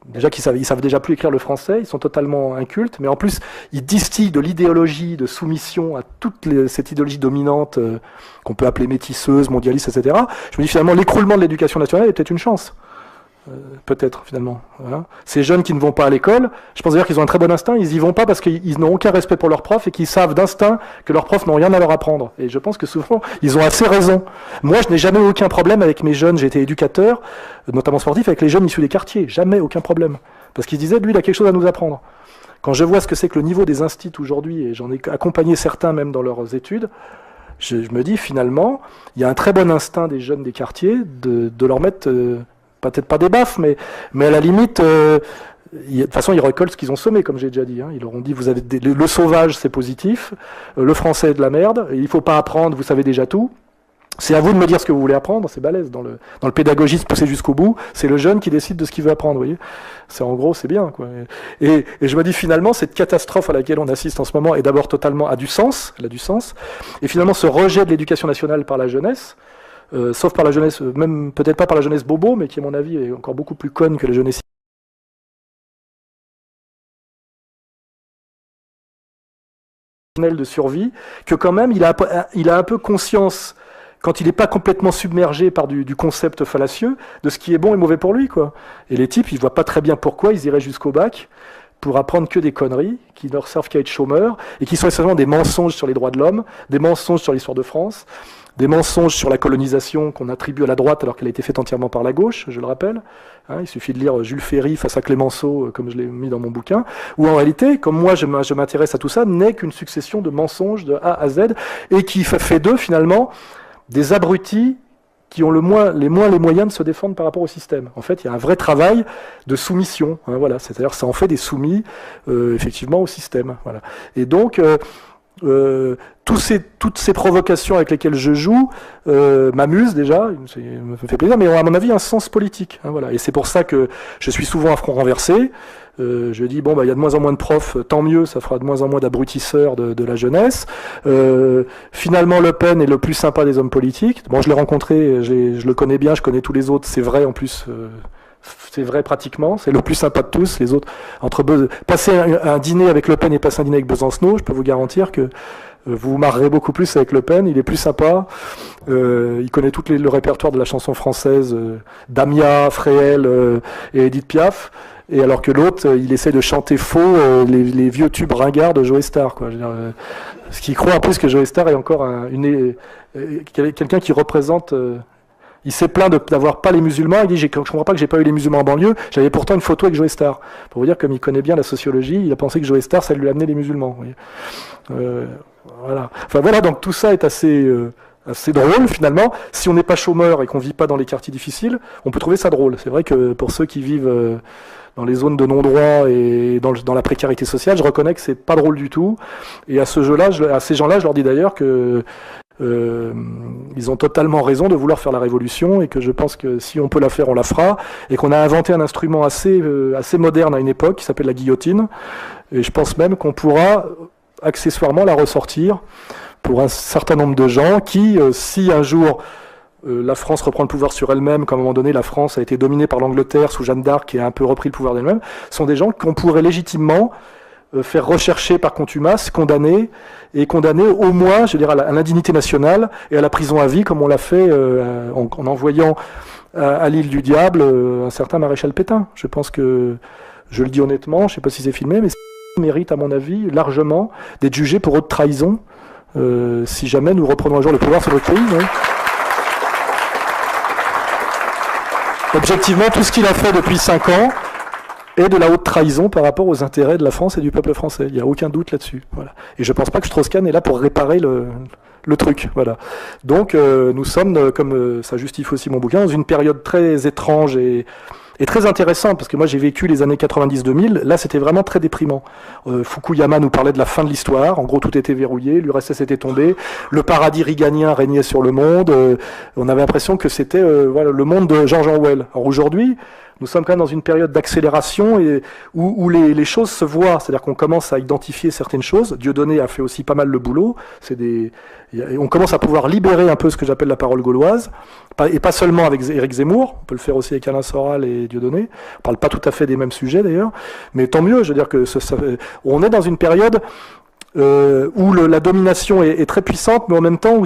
Speaker 1: déjà ils savent déjà plus écrire le français, ils sont totalement incultes, mais en plus ils distillent de l'idéologie de soumission à toute cette idéologie dominante qu'on peut appeler métisseuse, mondialiste, etc. Je me dis finalement l'écroulement de l'éducation nationale est peut-être une chance. peut-être finalement. Voilà. Ces jeunes qui ne vont pas à l'école, je pense d'ailleurs qu'ils ont un très bon instinct, ils y vont pas parce qu'ils n'ont aucun respect pour leurs profs et qu'ils savent d'instinct que leurs profs n'ont rien à leur apprendre. Et je pense que souvent, ils ont assez raison. Moi, je n'ai jamais eu aucun problème avec mes jeunes, j'ai été éducateur, notamment sportif, avec les jeunes issus des quartiers, jamais aucun problème. Parce qu'ils disaient, lui, il a quelque chose à nous apprendre. Quand je vois ce que c'est que le niveau des instituts aujourd'hui, et j'en ai accompagné certains même dans leurs études, je me dis finalement, il y a un très bon instinct des jeunes des quartiers de leur mettre... peut-être pas des baffes, mais à la limite, de toute façon, ils récoltent ce qu'ils ont semé, comme j'ai déjà dit. Hein. Ils leur ont dit, vous avez le sauvage, c'est positif, le français est de la merde, il faut pas apprendre, vous savez déjà tout. C'est à vous de me dire ce que vous voulez apprendre, c'est balèze. Dans le pédagogisme poussé jusqu'au bout, c'est le jeune qui décide de ce qu'il veut apprendre, vous voyez. C'est en gros, c'est bien, quoi. Et je me dis finalement, cette catastrophe à laquelle on assiste en ce moment est d'abord totalement, elle a du sens. Et finalement, ce rejet de l'éducation nationale par la jeunesse, sauf par la jeunesse, même peut-être pas par la jeunesse bobo, mais qui à mon avis est encore beaucoup plus conne que la jeunesse de survie, que quand même il a un peu conscience, quand il n'est pas complètement submergé par du concept fallacieux, de ce qui est bon et mauvais pour lui, quoi. Et les types, ils voient pas très bien pourquoi ils iraient jusqu'au bac pour apprendre que des conneries, qui ne leur servent qu'à être chômeurs, et qui sont essentiellement des mensonges sur les droits de l'homme, des mensonges sur l'histoire de France, des mensonges sur la colonisation qu'on attribue à la droite alors qu'elle a été faite entièrement par la gauche, je le rappelle. Hein, il suffit de lire Jules Ferry face à Clémenceau, comme je l'ai mis dans mon bouquin, où en réalité, comme moi je m'intéresse à tout ça, n'est qu'une succession de mensonges de A à Z, et qui fait d'eux finalement des abrutis qui ont les moyens de se défendre par rapport au système. En fait, il y a un vrai travail de soumission. Hein, voilà, c'est-à-dire ça en fait des soumis effectivement au système. Voilà. Et donc toutes ces provocations avec lesquelles je joue m'amusent déjà, me fait plaisir, mais ont à mon avis un sens politique. Hein, voilà. Et c'est pour ça que je suis souvent à front renversé. Je dis bon, il y a de moins en moins de profs, tant mieux, ça fera de moins en moins d'abrutisseurs de la jeunesse. Finalement, Le Pen est le plus sympa des hommes politiques. Bon, je l'ai rencontré, je le connais bien, je connais tous les autres, c'est vrai en plus. C'est vrai pratiquement, c'est le plus sympa de tous. Les autres, passer un dîner avec Le Pen et passer un dîner avec Besancenot, je peux vous garantir que vous vous marrerez beaucoup plus avec Le Pen, il est plus sympa, il connaît tout le répertoire de la chanson française, Damia, Fréhel et Edith Piaf, et alors que l'autre, il essaie de chanter faux les vieux tubes ringards de Joe Star, quoi. Je veux dire, ce qui croit en plus que Joe Star est encore quelqu'un qui représente... il s'est plaint d'avoir pas les musulmans. Il dit, je comprends pas que j'ai pas eu les musulmans en banlieue. J'avais pourtant une photo avec Joe Star. Pour vous dire, comme il connaît bien la sociologie, il a pensé que Joe Star, ça lui amenait les musulmans. Voilà. Enfin voilà, donc tout ça est assez drôle finalement. Si on n'est pas chômeur et qu'on vit pas dans les quartiers difficiles, on peut trouver ça drôle. C'est vrai que pour ceux qui vivent dans les zones de non-droit et dans la précarité sociale, je reconnais que c'est pas drôle du tout. Et à ces gens-là, je leur dis d'ailleurs que ils ont totalement raison de vouloir faire la révolution, et que je pense que si on peut la faire, on la fera, et qu'on a inventé un instrument assez moderne à une époque qui s'appelle la guillotine, et je pense même qu'on pourra accessoirement la ressortir pour un certain nombre de gens qui, si un jour la France reprend le pouvoir sur elle-même, comme à un moment donné la France a été dominée par l'Angleterre sous Jeanne d'Arc qui a un peu repris le pouvoir d'elle-même, sont des gens qu'on pourrait légitimement faire rechercher par contumace, condamner au moins, je veux dire, à l'indignité nationale et à la prison à vie, comme on l'a fait en envoyant à l'île du Diable un certain maréchal Pétain. Je pense que, je le dis honnêtement, je ne sais pas si c'est filmé, mais ça mérite, à mon avis, largement d'être jugé pour haute trahison, si jamais nous reprenons un jour le pouvoir sur notre pays. Non. Objectivement, tout ce qu'il a fait depuis 5 ans est de la haute trahison par rapport aux intérêts de la France et du peuple français. Il n'y a aucun doute là-dessus. Voilà. Et je ne pense pas que Strauss-Kahn est là pour réparer le truc. Voilà. Donc nous sommes, comme ça justifie aussi mon bouquin, dans une période très étrange et très intéressante, parce que moi j'ai vécu les années 90-2000, là c'était vraiment très déprimant. Fukuyama nous parlait de la fin de l'histoire, en gros tout était verrouillé, l'URSS était tombé, le paradis reaganien régnait sur le monde, on avait l'impression que c'était voilà, le monde de George Orwell. Alors aujourd'hui, nous sommes quand même dans une période d'accélération et où les choses se voient, c'est-à-dire qu'on commence à identifier certaines choses. Dieudonné a fait aussi pas mal le boulot. On commence à pouvoir libérer un peu ce que j'appelle la parole gauloise, et pas seulement avec Éric Zemmour, on peut le faire aussi avec Alain Soral et Dieudonné. On parle pas tout à fait des mêmes sujets d'ailleurs, mais tant mieux. Je veux dire que on est dans une période où la domination est très puissante, mais en même temps où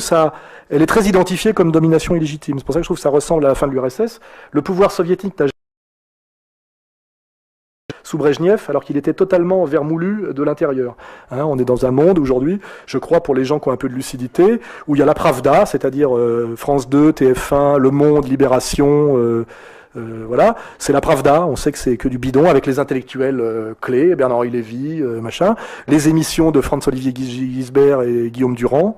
Speaker 1: elle est très identifiée comme domination illégitime. C'est pour ça que je trouve que ça ressemble à la fin de l'URSS. Le pouvoir soviétique n'a sous Brejnev, alors qu'il était totalement vermoulu de l'intérieur. Hein, on est dans un monde aujourd'hui, je crois, pour les gens qui ont un peu de lucidité, où il y a la Pravda, c'est-à-dire France 2, TF1, Le Monde, Libération... voilà, c'est la Pravda, on sait que c'est que du bidon avec les intellectuels clés, Bernard-Henri Lévy, machin, les émissions de Franz-Olivier Gisbert et Guillaume Durand,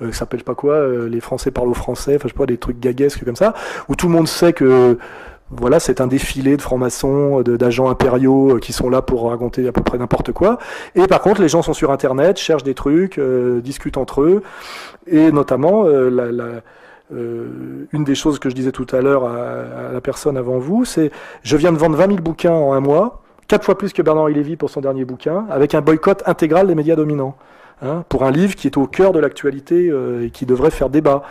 Speaker 1: ça s'appelle pas quoi, les Français parlent aux Français, enfin je sais pas, des trucs gaguesques comme ça, où tout le monde sait que voilà, c'est un défilé de francs-maçons, d'agents impériaux qui sont là pour raconter à peu près n'importe quoi. Et par contre, les gens sont sur Internet, cherchent des trucs, discutent entre eux, et notamment une des choses que je disais tout à l'heure à la personne avant vous, c'est je viens de vendre 20 000 bouquins en un mois, 4 fois plus que Bernard-Henri Lévy pour son dernier bouquin, avec un boycott intégral des médias dominants. Hein, pour un livre qui est au cœur de l'actualité et qui devrait faire débat.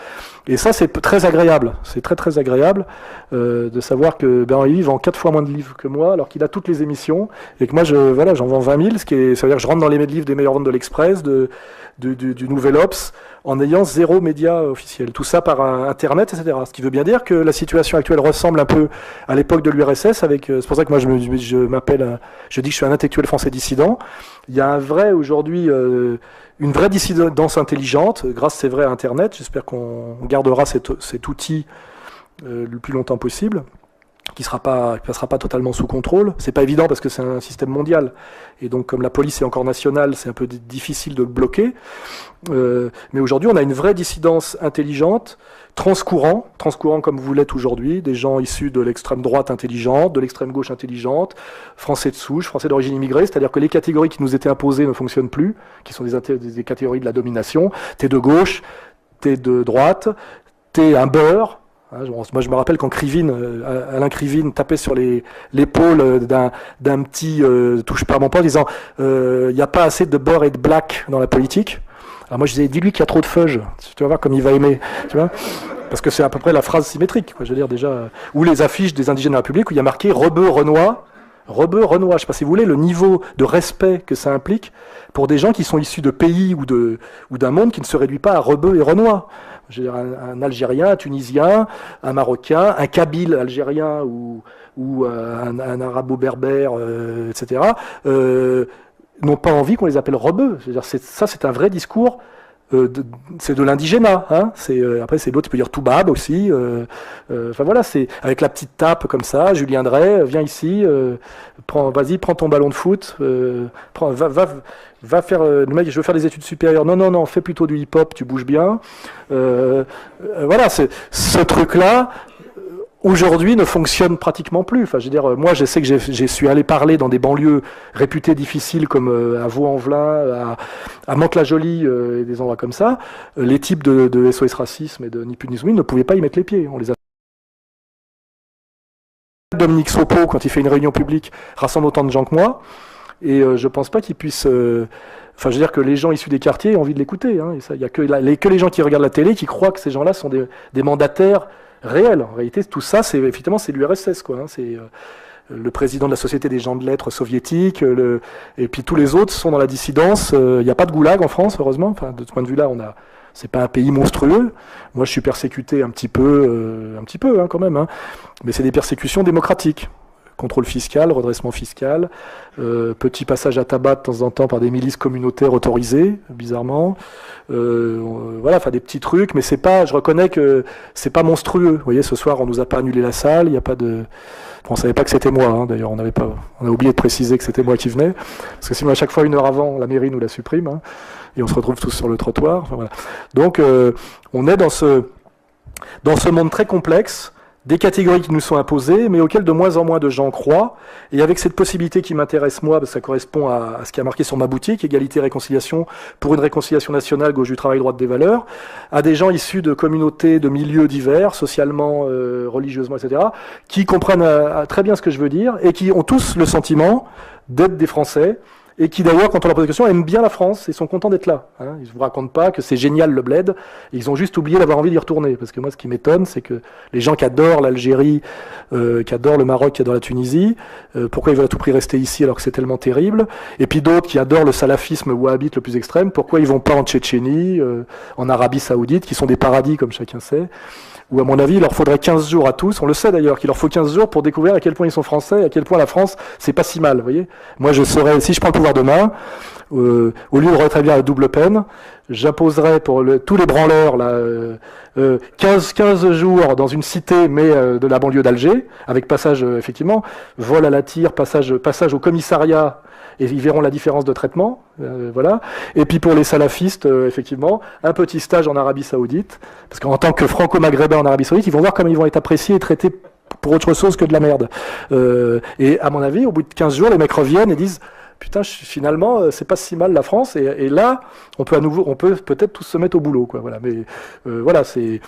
Speaker 1: Et ça, c'est très agréable. C'est très très agréable de savoir que Bernard-Henri Lévy vend 4 fois moins de livres que moi, alors qu'il a toutes les émissions, et que moi, j'en vends 20 000, ça veut dire que je rentre dans les livres des meilleures ventes de l'Express, du Nouvel Obs, en ayant 0 média officiel. Tout ça par Internet, etc. Ce qui veut bien dire que la situation actuelle ressemble un peu à l'époque de l'URSS. C'est pour ça que moi, je dis que je suis un intellectuel français dissident. Il y a aujourd'hui une vraie dissidence intelligente, grâce, c'est vrai, à Internet. J'espère qu'on gardera cet outil le plus longtemps possible, qui passera pas totalement sous contrôle. C'est pas évident parce que c'est un système mondial. Et donc, comme la police est encore nationale, c'est un peu difficile de le bloquer. Mais aujourd'hui, on a une vraie dissidence intelligente, transcourant comme vous l'êtes aujourd'hui, des gens issus de l'extrême droite intelligente, de l'extrême gauche intelligente, français de souche, français d'origine immigrée, c'est-à-dire que les catégories qui nous étaient imposées ne fonctionnent plus, qui sont des catégories de la domination. T'es de gauche, t'es de droite, t'es un beurre. Moi, je me rappelle quand Alain Krivine tapait sur l'épaule d'un petit touche pas à mon poing, disant il n'y a pas assez de beurre et de black dans la politique. Alors moi, je disais, dis-lui qu'il y a trop de fudge. Tu vas voir comme il va aimer. Tu vois, parce que c'est à peu près la phrase symétrique, quoi, je veux dire déjà. Ou les affiches des indigènes de la République où il y a marqué Rebeu, Renoir. Rebeu, Renoir. Je sais pas si vous voulez le niveau de respect que ça implique pour des gens qui sont issus de pays ou d'un monde qui ne se réduit pas à Rebeu et Renoir. Je veux dire, un Algérien, un Tunisien, un Marocain, un Kabyle algérien ou un Arabo-berbère, etc., n'ont pas envie qu'on les appelle rebeux. Je veux dire, c'est un vrai discours. C'est de l'indigénat. Hein. Après, c'est l'autre, tu peux dire Toubab aussi. Enfin voilà, c'est avec la petite tape comme ça. Julien Drey, viens ici, vas-y, prends ton ballon de foot, va faire. Le mec, je veux faire des études supérieures. Non, fais plutôt du hip-hop, tu bouges bien. Voilà, ce truc-là. Aujourd'hui, ne fonctionne pratiquement plus. Enfin, je veux dire, moi, je sais que j'ai su aller parler dans des banlieues réputées difficiles comme à Vaux-en-Velin, à Mantes-la-Jolie et des endroits comme ça. Les types de SOS Racisme et de Ni Plus Ni Soumis ne pouvaient pas y mettre les pieds. On les a. Dominique Sopo, quand il fait une réunion publique, rassemble autant de gens que moi. Et je pense pas qu'il puisse. Enfin, je veux dire que les gens issus des quartiers ont envie de l'écouter. Hein, et ça, il y a que les gens qui regardent la télé qui croient que ces gens-là sont des mandataires réels. En réalité, tout ça, c'est l'URSS, quoi. Hein, c'est le président de la Société des gens de lettres soviétique, et puis tous les autres sont dans la dissidence. Il n'y a pas de goulag en France, heureusement. Enfin, de ce point de vue-là, c'est pas un pays monstrueux. Moi, je suis persécuté un petit peu, hein, quand même. Hein, mais c'est des persécutions démocratiques. Contrôle fiscal, redressement fiscal, petit passage à tabac de temps en temps par des milices communautaires autorisées, bizarrement. Voilà, enfin des petits trucs, mais je reconnais que c'est pas monstrueux. Vous voyez, ce soir, on nous a pas annulé la salle, il y a pas de. On savait pas que c'était moi, hein, d'ailleurs, on a oublié de préciser que c'était moi qui venais, parce que sinon à chaque fois 1 heure avant, la mairie nous la supprime, hein, et on se retrouve tous sur le trottoir. Enfin, voilà. Donc, on est dans ce monde très complexe. Des catégories qui nous sont imposées, mais auxquelles de moins en moins de gens croient. Et avec cette possibilité qui m'intéresse moi, parce que ça correspond à ce qui a marqué sur ma boutique, égalité et réconciliation, pour une réconciliation nationale, gauche du travail, droite des valeurs, à des gens issus de communautés, de milieux divers, socialement, religieusement, etc., qui comprennent très bien ce que je veux dire, et qui ont tous le sentiment d'être des Français, et qui d'ailleurs, quand on leur pose des questions, aiment bien la France et sont contents d'être là. Hein. Ils ne vous racontent pas que c'est génial le bled, ils ont juste oublié d'avoir envie d'y retourner. Parce que moi, ce qui m'étonne, c'est que les gens qui adorent l'Algérie, qui adorent le Maroc, qui adorent la Tunisie, pourquoi ils veulent à tout prix rester ici alors que c'est tellement terrible? Et puis d'autres qui adorent le salafisme wahhabite le plus extrême, pourquoi ils vont pas en Tchétchénie, en Arabie Saoudite, qui sont des paradis comme chacun sait, où à mon avis il leur faudrait 15 jours à tous, on le sait d'ailleurs, qu'il leur faut 15 jours pour découvrir à quel point ils sont français, et à quel point la France c'est pas si mal, vous voyez. Moi je saurais, si je prends le pouvoir demain, au lieu de rétablir la double peine, j'imposerais pour tous les branleurs là, 15 jours dans une cité mais de la banlieue d'Alger, avec passage effectivement, vol à la tire, passage au commissariat, et ils verront la différence de traitement, voilà. Et puis pour les salafistes, effectivement, un petit stage en Arabie Saoudite, parce qu'en tant que franco-maghrébins en Arabie Saoudite, ils vont voir comment ils vont être appréciés et traités pour autre chose que de la merde. Et à mon avis, au bout de 15 jours, les mecs reviennent et disent putain, finalement, c'est pas si mal la France. Et là, on peut peut-être tous se mettre au boulot, quoi. Voilà. Mais voilà, c'est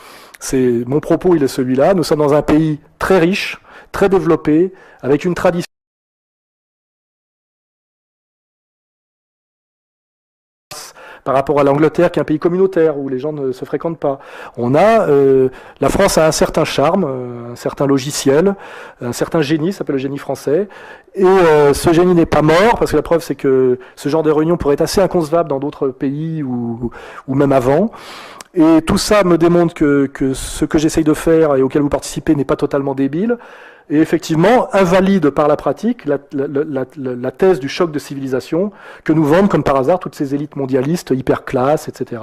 Speaker 1: mon propos, il est celui-là. Nous sommes dans un pays très riche, très développé, avec une tradition par rapport à l'Angleterre, qui est un pays communautaire, où les gens ne se fréquentent pas. La France a un certain charme, un certain logiciel, un certain génie, ça s'appelle le génie français, et ce génie n'est pas mort, parce que la preuve c'est que ce genre de réunion pourrait être assez inconcevable dans d'autres pays, ou même avant. Et tout ça me démontre que ce que j'essaye de faire et auquel vous participez n'est pas totalement débile, et effectivement invalide par la pratique la thèse du choc de civilisation que nous vendent comme par hasard toutes ces élites mondialistes hyper classes, etc.,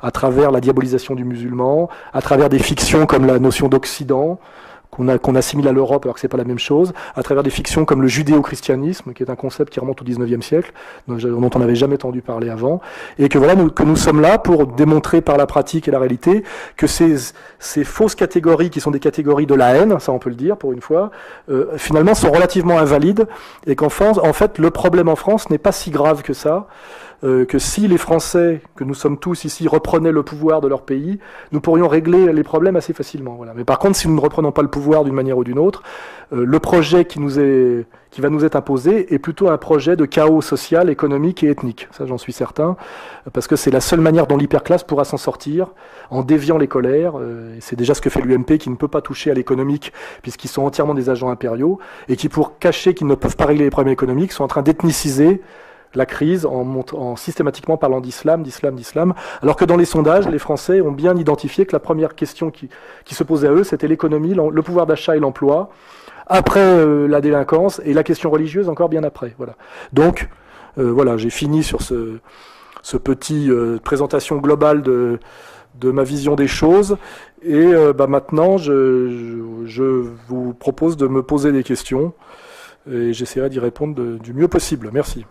Speaker 1: à travers la diabolisation du musulman, à travers des fictions comme la notion d'Occident, qu'on assimile à l'Europe alors que c'est pas la même chose, à travers des fictions comme le judéo-christianisme, qui est un concept qui remonte au 19e siècle, dont on n'avait jamais entendu parler avant, et que voilà, que nous sommes là pour démontrer par la pratique et la réalité que ces fausses catégories, qui sont des catégories de la haine, ça on peut le dire pour une fois, finalement sont relativement invalides, et qu'en fait, le problème en France n'est pas si grave que ça, que si les Français, que nous sommes tous ici, reprenaient le pouvoir de leur pays, nous pourrions régler les problèmes assez facilement. Voilà. Mais par contre, si nous ne reprenons pas le pouvoir d'une manière ou d'une autre, le projet qui va nous être imposé est plutôt un projet de chaos social, économique et ethnique. Ça, j'en suis certain, parce que c'est la seule manière dont l'hyperclasse pourra s'en sortir, en déviant les colères. Et c'est déjà ce que fait l'UMP, qui ne peut pas toucher à l'économique, puisqu'ils sont entièrement des agents impériaux, et qui, pour cacher qu'ils ne peuvent pas régler les problèmes économiques, sont en train d'ethniciser la crise en systématiquement parlant d'islam, alors que dans les sondages, les Français ont bien identifié que la première question qui se posait à eux, c'était l'économie, le pouvoir d'achat et l'emploi, après la délinquance, et la question religieuse encore bien après. Voilà. Donc, voilà, j'ai fini sur ce petit présentation globale de ma vision des choses, et maintenant, je vous propose de me poser des questions, et j'essaierai d'y répondre du mieux possible. Merci.